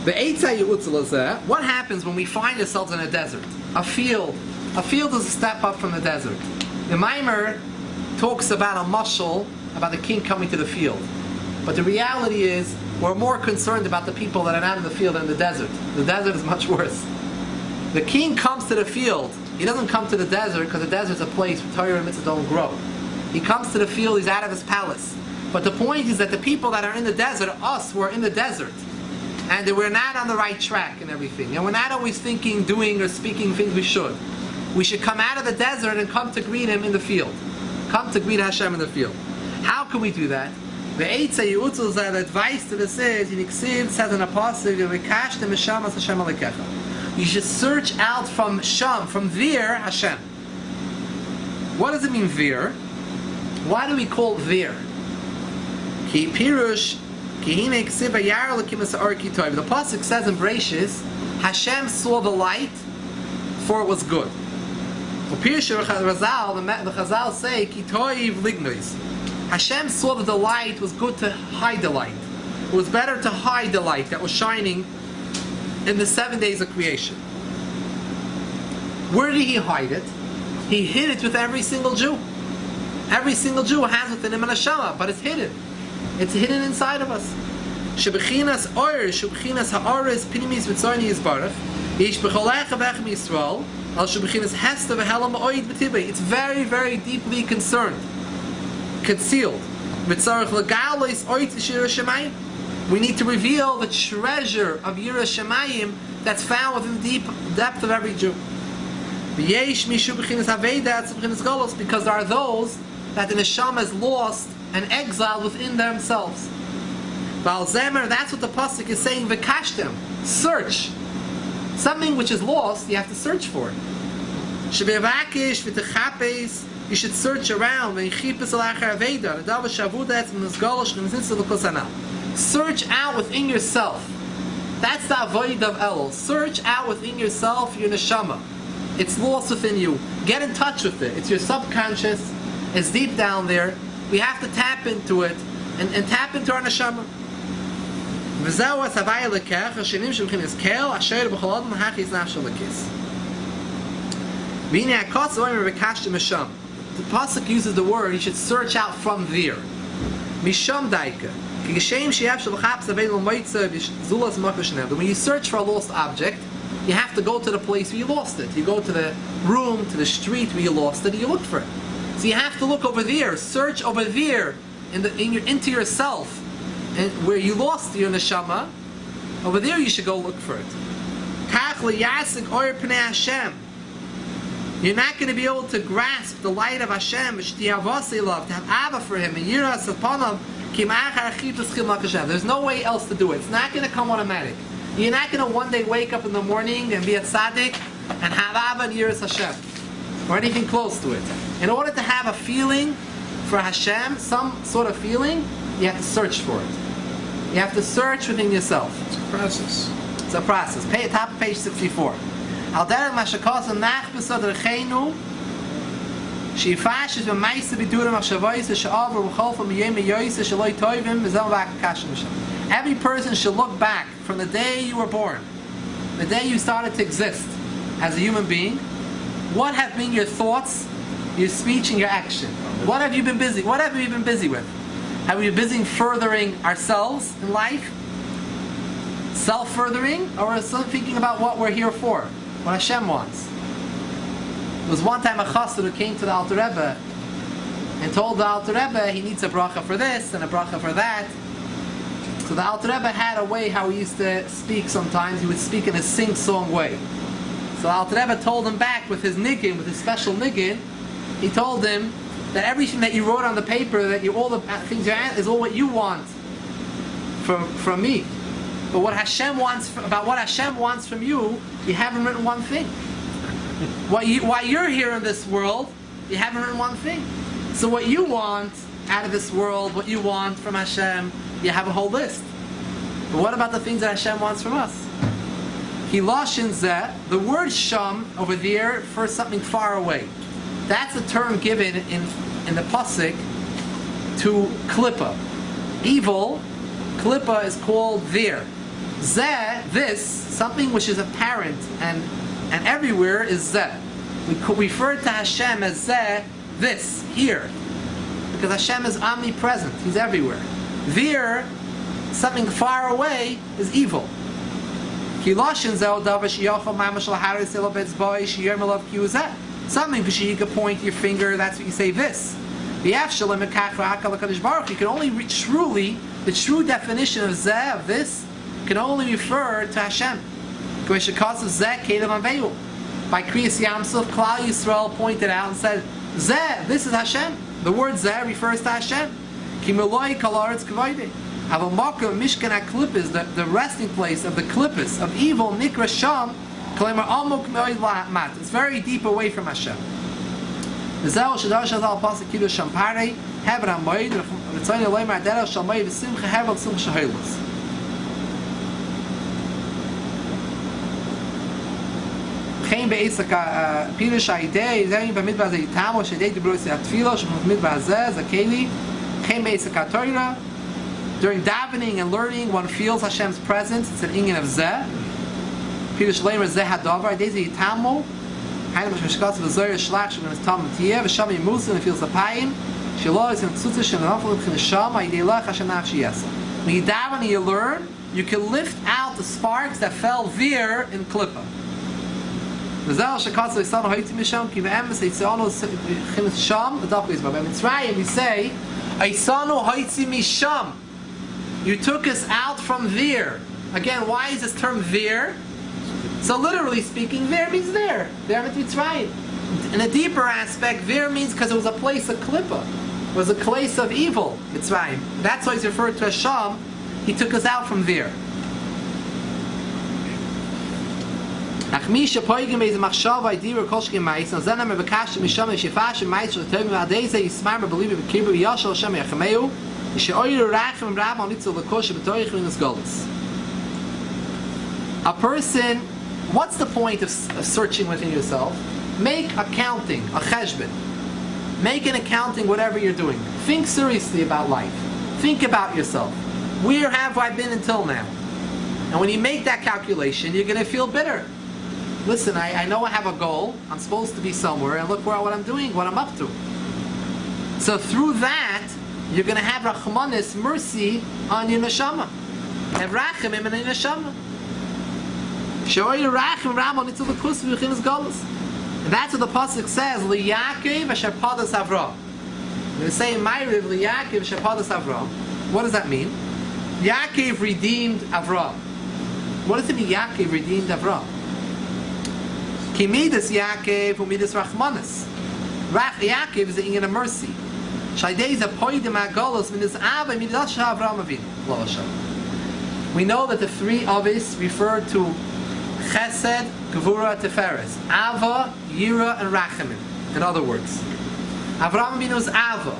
The Eitzah Yehutzal is there. What happens when we find ourselves in a desert? A field. A field is a step up from the desert. The Maimer talks about a mashal about the king coming to the field. But the reality is, we're more concerned about the people that are not in the field than in the desert. The desert is much worse. The king comes to the field. He doesn't come to the desert because the desert's a place where Torah and mitzvah don't grow. He comes to the field, he's out of his palace. But the point is that the people that are in the desert, us, we're in the desert. And that we're not on the right track and everything. And we're not always thinking, doing, or speaking things we should. We should come out of the desert and come to greet him in the field. Come to greet Hashem in the field. How can we do that? The Eitzah Yutzul, the advice to this is, in Iksiv says in Apostle, you should search out from Sham, from Vir, Hashem. What does it mean, Vir? Why do we call Vir? Ki Pirush, Ki Hine Iksiv Ayar Lakim Asar Ki Toiv. The Pasuk says in Bereshis, Hashem saw the light, for it was good. For Pirush Razal, the Chazal say, Ki Toiv Lignois. Hashem saw that the light was good to hide the light. It was better to hide the light that was shining in the 7 days of creation. Where did he hide it? He hid it with every single Jew. Every single Jew has within him an neshama, but it's hidden. It's hidden inside of us. Shebechinas oir, shebechinas ha'oris, pinimis v'tzorni yizbarach, yish b'cholecha v'echem Yisrael, al shebechinas hesta v'helam oid b'tibay. It's very, very deeply concealed. We need to reveal the treasure of Yirah Shemayim that's found within the deep depth of every Jew. Because there are those that the neshama is lost and exiled within themselves. That's what the pasuk is saying. V'kashtem, search. Something which is lost, you have to search for it. You should search around. Search out within yourself. That's the avodah of Elul. Search out within yourself your neshama. It's lost within you. Get in touch with it. It's your subconscious. It's deep down there. We have to tap into it and tap into our neshama. The pasuk uses the word, you should search out from there. Misham daika. When you search for a lost object, you have to go to the place where you lost it. You go to the room, to the street where you lost it, and you look for it. So you have to look over there, search over there, into yourself, and where you lost your neshama. Over there you should go look for it. You're not going to be able to grasp the light of Hashem, to have Abba for Him, and Yiras upon Him. There's no way else to do it. It's not going to come automatic. You're not going to one day wake up in the morning and be a tzaddik and have Abba and Yiras Hashem, or anything close to it. In order to have a feeling for Hashem, some sort of feeling, you have to search for it. You have to search within yourself. It's a process. It's a process. Top of page 64. Al derech mashakosam nachbesad rechenu sheifashes b'maisa b'durim achshavayis she'avar v'cholfa miyem yoyis she'loy toivim v'zel v'akakashim v'shem. Every person should look back from the day you were born, the day you started to exist as a human being. What have been your thoughts, your speech, and your action? What have you been busy? What have you been busy with? Have we been busy furthering ourselves in life? Self-furthering? Or thinking about what we're here for? What Hashem wants? There was one time a chassid who came to the Alter Rebbe and told the Alter Rebbe he needs a bracha for this and a bracha for that. So the Alter Rebbe had a way how he used to speak sometimes. He would speak in a sing-song way. So the Alter Rebbe told him back with his niggin, with his special niggin, he told him that everything that you wrote on the paper, that all the things you asked, is all what you want from me. But what Hashem wants from you, you haven't written one thing. While you're here in this world, you haven't written one thing. So what you want out of this world, what you want from Hashem, you have a whole list. But what about the things that Hashem wants from us? He lashins that the word sham over there for something far away. That's a term given in the pasuk to klippa. Evil, klippa is called there. Zeh, this, something which is apparent and everywhere is zeh. We refer to Hashem as zeh, this, here. because Hashem is omnipresent. He's everywhere. Vir, something far away, is evil. Something because you can point your finger, that's what you say this. You can only truly, the true definition of zeh, of this, can only refer to Hashem. By Kriyas Yamsuf, Klal Yisrael pointed out and said, zeh, this is Hashem. The word zeh refers to Hashem. The resting place of the klippus, of evil, nikra sham, it's very deep away from Hashem. During davening and learning, one feels Hashem's presence. It's an inyan of zeh. Pirush leimer zeh hadavar. Dezi yitamu. Hainu b'shmishkas v'zoyer shlach shemim estam tiyeh v'sham yimusin and feels the pain. Shelo is in tzutza shenafel v'chinesham ha'idei Hashem nafshi yasa. When you daven and you learn, you can lift out the sparks that fell vir in klippa. V'zel shekatz v'isanu ha'yitzim misham ki v'emes ha'yitzanu chines sham v'daf v'izma. By Mitzrayim we say ha'yitzanu ha'yitzim misham. You took us out from Vir. Again, why is this term Vir? So literally speaking, Vir means there. There means Mitzrayim. In a deeper aspect, Vir means because it was a place of Klippa. It was a place of evil, Mitzrayim. That's why he's referred to as Sham. He took us out from Vir. A person, what's the point of searching within yourself? Make accounting, a cheshbon. Make an accounting whatever you're doing. Think seriously about life. Think about yourself. Where have I been until now? And when you make that calculation, you're going to feel bitter. Listen, I know I have a goal. I'm supposed to be somewhere, and look what I'm doing, what I'm up to. So through that, you're going to have Rachmanis, mercy, on your neshama. Have Rachamim in your neshama. And that's what the pasuk says. Liyakiv asher padas Avram. I'm going to say in Ma'ariv, Liyakiv asher padas Avram. What does that mean? Yaakov redeemed Avram. What does it mean? Yaakov redeemed Avram. Ki midas Yaakov u midas Rachmanis. Yaakov is the inyan of mercy. We know that the three Avis refer to Chesed, Gevura, Teferes. Ava, Yira, and Rachamim. In other words, Avraham Avinu is Ava.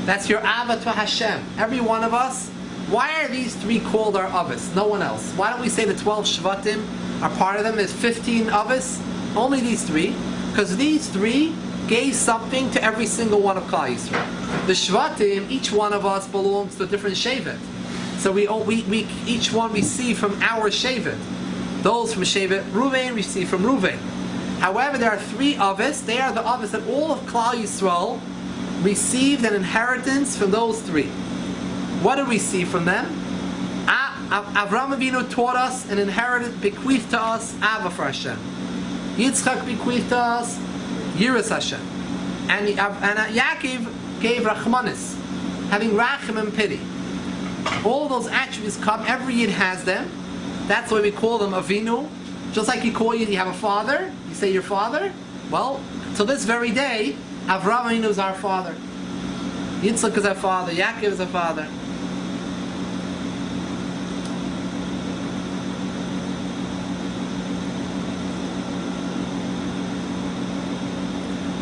That's your Ava to Hashem. Every one of us. Why are these three called our Avis? No one else. Why don't we say the 12 Shvatim are part of them? There's 15 Avis. Only these three. Because these three gave something to every single one of Klal Yisrael. The Shvatim, each one of us belongs to a different Shevet. So we each one receive from our Shevet. Those from Shevet Ruvain receive from Ruvain. However, there are three Avis. They are the Avis that all of Klal Yisrael received an inheritance from those three. What did we receive from them? Avraham Avinu taught us and inherited, bequeathed to us Ava for Hashem. Yitzchak bequeathed to us Yiras Hashem. And Yaakov gave Rachmanis, having Rachim and pity. All those attributes come, every Yid has them. That's why we call them Avinu. Just like you call you have a father, you say your father. Well, till this very day, Avraham Avinu is our father. Yitzchak is our father. Yaakov is our father.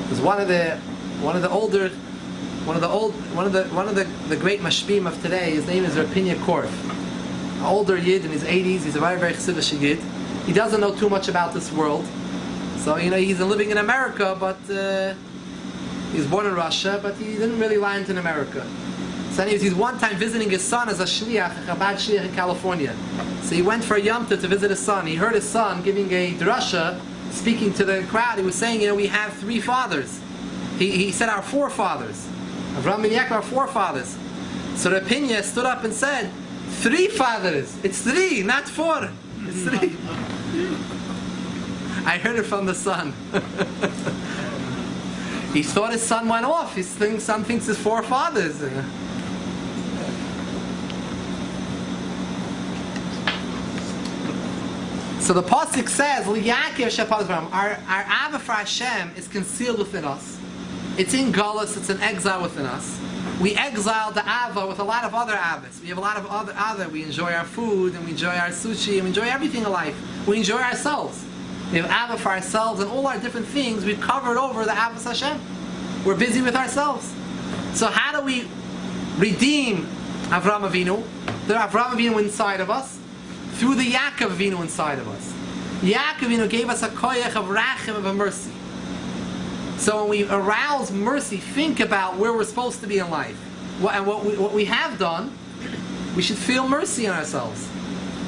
There's one of the great mashpim of today. His name is Rapinya Korf. An older Yid in his 80s. He's a very, very chassidish Yid. He doesn't know too much about this world. So, he's living in America, but he's born in Russia, but he didn't really land in America. So anyways, he's one time visiting his son as a shliach, a Chabad shliach in California. So he went for a Yom Tov to visit his son. He heard his son giving a drasha, speaking to the crowd. He was saying, we have three fathers. He said our forefathers. Avraham and Yaakov are forefathers. So the opinion stood up and said, 3 fathers. It's 3, not 4. It's 3. I heard it from the son. He thought his son went off. His son thinks his 4 fathers. So the pasuk says, our Ava for Hashem is concealed within us. It's in Galus, it's in exile within us. We exile the Ava with a lot of other Avas. We have a lot of other. We enjoy our food, and we enjoy our sushi, and we enjoy everything in life. We enjoy ourselves. We have Ava for ourselves, and all our different things we've covered over the Avodas Hashem. We're busy with ourselves. So how do we redeem Avraham Avinu, the Avraham Avinu inside of us? Through the Yaakov Avinu inside of us. Yaakov Avinu gave us a koyach of rachim, of a mercy. So when we arouse mercy, think about where we're supposed to be in life. What we have done, we should feel mercy on ourselves.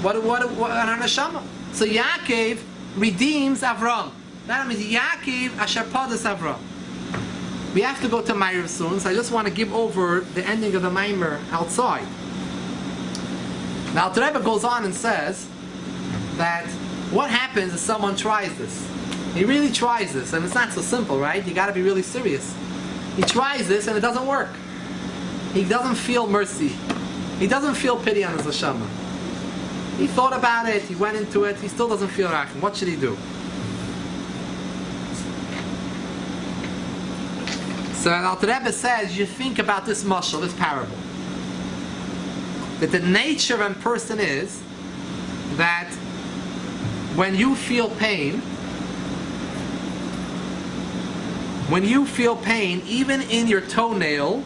On our neshama. So Yaakov redeems Avram. That means Yaakov asher padas Avram. We have to go to Ma'ariv soon, so I just want to give over the ending of the Maimer outside. Now, the Rebbe goes on and says that what happens if someone tries this? He really tries this, and it's not so simple, right? You got to be really serious. He tries this, and it doesn't work. He doesn't feel mercy. He doesn't feel pity on his neshama. He thought about it. He went into it. He still doesn't feel rachim. What should he do? So, the Rebbe says, you think about this mashal, this parable. That the nature of a person is that when you feel pain, even in your toenail,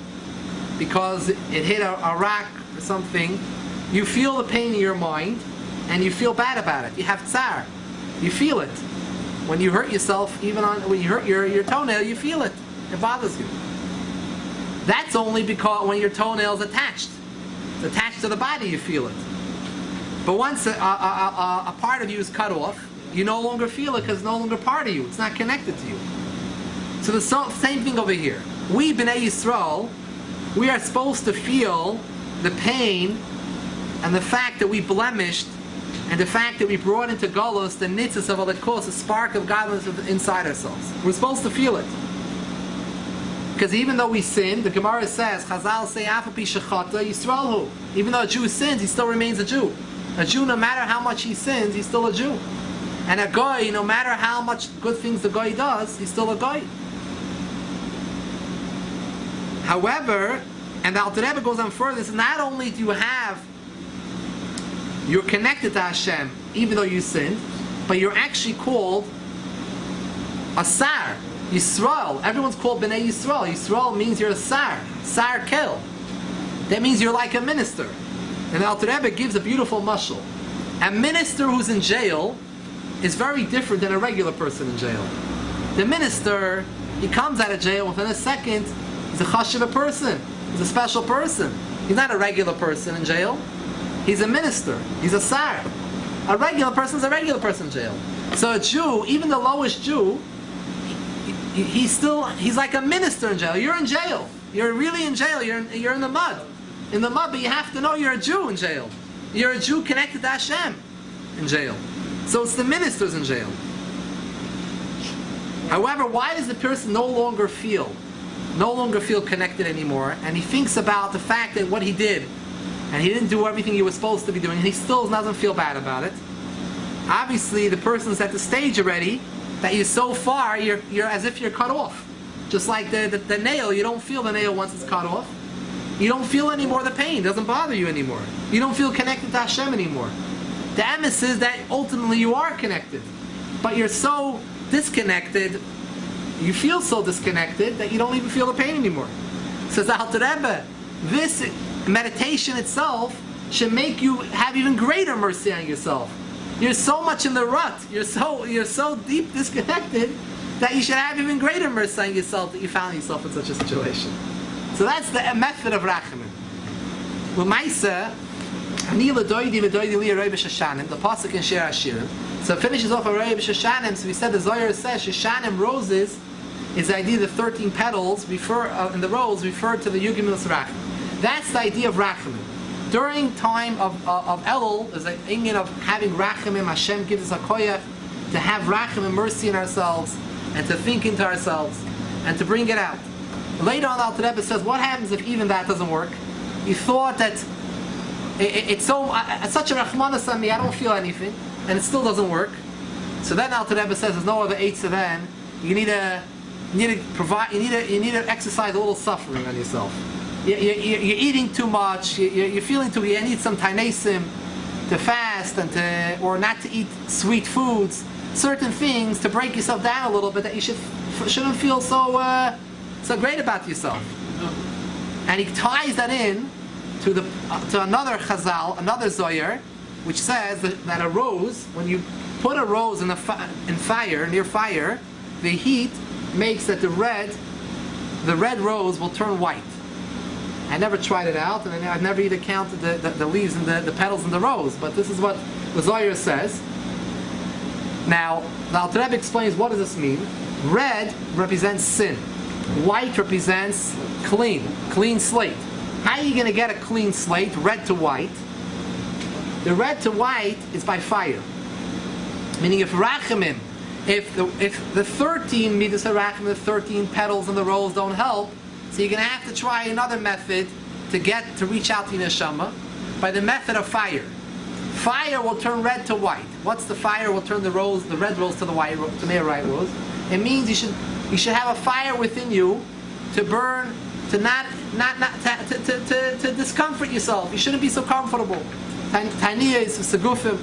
because it hit a rock or something, you feel the pain in your mind, and you feel bad about it. You have tsar. You feel it. When you hurt yourself, when you hurt your toenail, you feel it. It bothers you. That's only because when your toenail is attached. It's attached to the body, you feel it. But once a part of you is cut off, you no longer feel it because it's no longer part of you. It's not connected to you. So the same thing over here. We, B'nai Yisrael, we are supposed to feel the pain and the fact that we blemished and the fact that we brought into Golos the nitzis of Alekos, a spark of godliness inside ourselves. We're supposed to feel it. Because even though we sin, the Gemara says, Chazal say, Afapi shechata Yisraelhu. Even though a Jew sins, he still remains a Jew. A Jew, no matter how much he sins, he's still a Jew. And a Goy, no matter how much good things the Goy does, he's still a Goy. However, and the Alter Rebbe goes on further, says, not only do you're connected to Hashem, even though you sinned, but you're actually called a Sar. Yisrael, everyone's called B'nai Yisrael. Yisrael means you're a Sar. Sar Kel. That means you're like a minister. And the Alter Rebbe gives a beautiful mashal. A minister who's in jail is very different than a regular person in jail. The minister, he comes out of jail within a second, he's a chashiva person. He's a special person. He's not a regular person in jail. He's a minister. He's a Sar. A regular person is a regular person in jail. So a Jew, even the lowest Jew, he's like a minister in jail. You're in jail. You're really in jail. You're in the mud. In the mud, but you have to know you're a Jew in jail. You're a Jew connected to Hashem in jail. So it's the ministers in jail. However, why does the person no longer feel connected anymore? And he thinks about the fact that what he did, and he didn't do everything he was supposed to be doing, and he still doesn't feel bad about it. Obviously, the person's at the stage already that you're so far, you're as if you're cut off. Just like the nail, you don't feel the nail once it's cut off. You don't feel anymore the pain. It doesn't bother you anymore. You don't feel connected to Hashem anymore. The emes is that ultimately you are connected. But you're so disconnected, you feel so disconnected that you don't even feel the pain anymore. Says the Alter Rebbe, this meditation itself should make you have even greater mercy on yourself. You're so much in the rut, you're so deep disconnected that you should have even greater mercy on yourself that you found yourself in such a situation. So that's the method of Rachamim. L'maisa, Ani l'doidi v'doidi li Arei b'Shoshanim, the pasuk in Shir Hashirim. So it finishes off Arei b'Shoshanim. So we said the Zohar says Shoshanim roses is the idea the 13 petals refer in the rose refer to the Yugimilus Rachman. That's the idea of Rachamim. During time of Elul, there's an inyan of having Rachamim. Hashem gives us a koyach to have Rachamim, mercy in ourselves, and to think into ourselves, and to bring it out. Later on, Alter Rebbe says, what happens if even that doesn't work? You thought that it's such a Rachmanas on me, I don't feel anything, and it still doesn't work. So then Alter Rebbe says, there's no other eitzah then. You need to exercise a little suffering on yourself. You're eating too much. You're feeling too. You need some tainesim to fast or not to eat sweet foods. Certain things to break yourself down a little bit that you shouldn't feel so great about yourself. And he ties that in to another Chazal, another Zoyer, which says that a rose, when you put a rose in fire, near fire, the heat makes that the red rose will turn white. I never tried it out, and I've never either counted the leaves and the petals in the rose, but this is what the Zohar says. Now, the Alter Rebbe explains, what does this mean? Red represents sin. White represents clean slate. How are you going to get a clean slate, red to white? The red to white is by fire. Meaning if Rachamim, if the 13 midas Rachamim, the 13 petals in the rose don't help, so you're going to have to try another method to reach out to Neshama by the method of fire. Fire will turn red to white. What's the fire? Will turn the red rose to the white rose. It means you should have a fire within you to burn, to to discomfort yourself. You shouldn't be so comfortable. Taniya is segufim.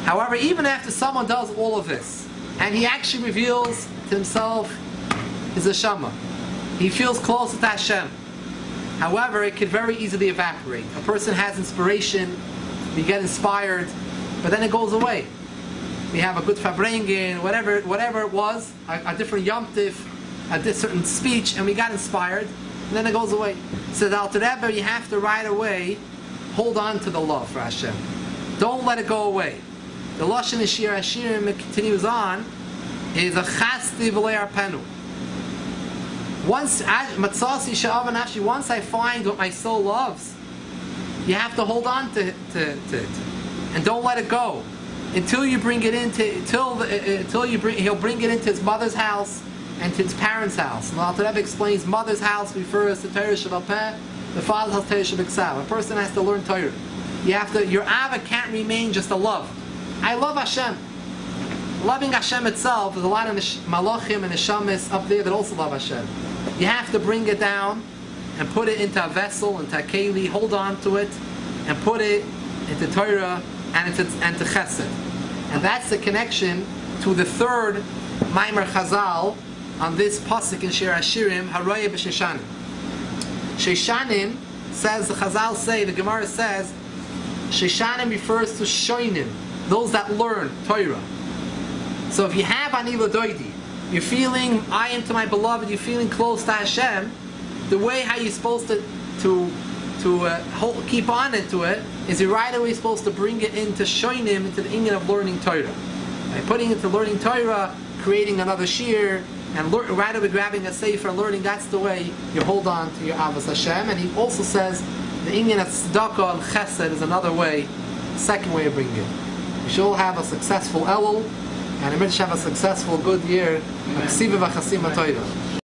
However, even after someone does all of this, and he actually reveals to himself his Neshama, he feels closer to Hashem. However, it could very easily evaporate. A person has inspiration, we get inspired, but then it goes away. We have a good farbrengen, whatever it was, a different Yom Tif, a certain speech, and we got inspired, and then it goes away. So the Alter Rebbe, you have to right away hold on to the love for Hashem. Don't let it go away. The Lashon in Shir Hashirim, it continues on, is a chasti v'lei arpenu. Once I find what my soul loves, you have to hold on to it, and don't let it go until you bring it he'll bring it into his mother's house and to his parents' house. And the Alter Rebbe explains mother's house refers to Torah Shabbat Peh, the father's house Torah Shabbat Ksav. A person has to learn Torah. Your Ava can't remain just a love. I love Hashem. Loving Hashem itself, there's a lot of malachim and neshamis up there that also love Hashem. You have to bring it down and put it into a vessel, into a keli, hold on to it, and put it into Torah and into Chesed. And that's the connection to the third Maimer Chazal on this pasuk in Shir Hashirim, Haroya b'Sheshanim. Sheshanim says, the Chazal say, the Gemara says, Sheshanim refers to Shoinim, those that learn Torah. So if you have Aniva Doidi, you're feeling, I am to my beloved, you're feeling close to Hashem, the way how you're supposed to keep on into it is you're right away supposed to bring it into Shoinim, into the inyan of learning Torah. By putting it to learning Torah, creating another shir, and right away grabbing a sefer and learning, that's the way you hold on to your Avodas Hashem. And he also says the inyan of tzedakah and chesed is another way, second way of bringing it. We should all have a successful Elul, and we should have a successful, good year. Aksiva v'chasim ha'toydah.